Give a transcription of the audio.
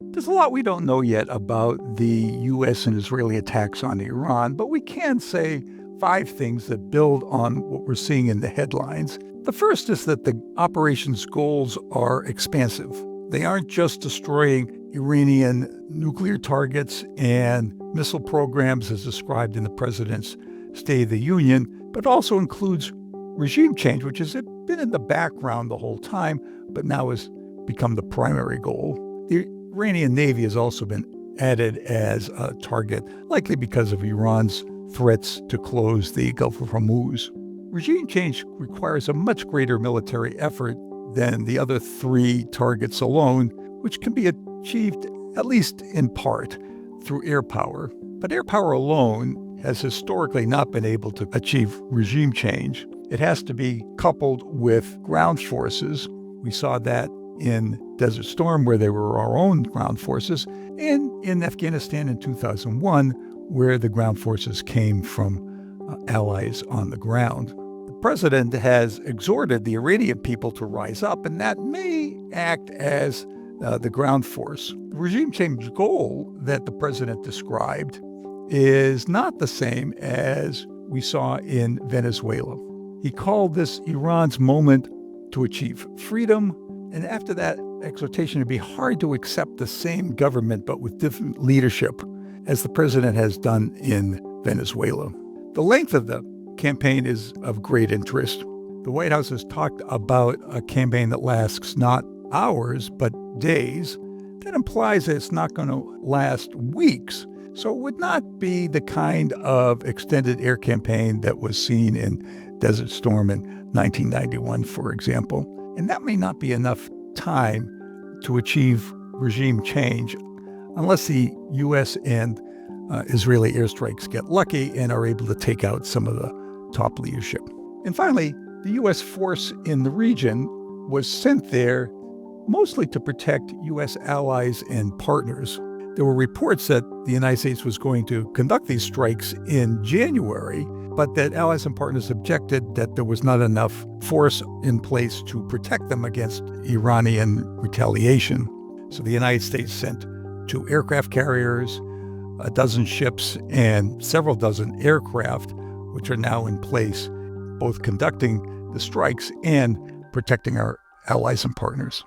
There's a lot we don't know yet about the U.S. and Israeli attacks on Iran, but we can say 5 things that build on what we're seeing in the headlines. The first is that the operation's goals are expansive. They aren't just destroying Iranian nuclear targets and missile programs as described in the president's State of the Union, but also includes regime change, which has been in the background the whole time, but now has become the primary goal. The Iranian Navy has also been added as a target, likely because of Iran's threats to close the Gulf of Hormuz. Regime change requires a much greater military effort than the other 3 targets alone, which can be achieved, at least in part, through air power. But air power alone has historically not been able to achieve regime change. It has to be coupled with ground forces. We saw that in Desert Storm, where they were our own ground forces, and in Afghanistan in 2001, where the ground forces came from allies on the ground. The president has exhorted the Iranian people to rise up, and that may act as the ground force. The regime change goal that the president described is not the same as we saw in Venezuela. He called this Iran's moment to achieve freedom, and after that exhortation, it'd be hard to accept the same government but with different leadership, as the president has done in Venezuela. The length of the campaign is of great interest. The White House has talked about a campaign that lasts not hours, but days. That implies that it's not going to last weeks. So it would not be the kind of extended air campaign that was seen in Desert Storm in 1991, for example. And that may not be enough time to achieve regime change unless the U.S. and Israeli airstrikes get lucky and are able to take out some of the top leadership. And finally, the U.S. force in the region was sent there mostly to protect U.S. allies and partners. There were reports that the United States was going to conduct these strikes in January, but that allies and partners objected that there was not enough force in place to protect them against Iranian retaliation. So the United States sent 2 aircraft carriers, a dozen ships, and several dozen aircraft, which are now in place, both conducting the strikes and protecting our allies and partners.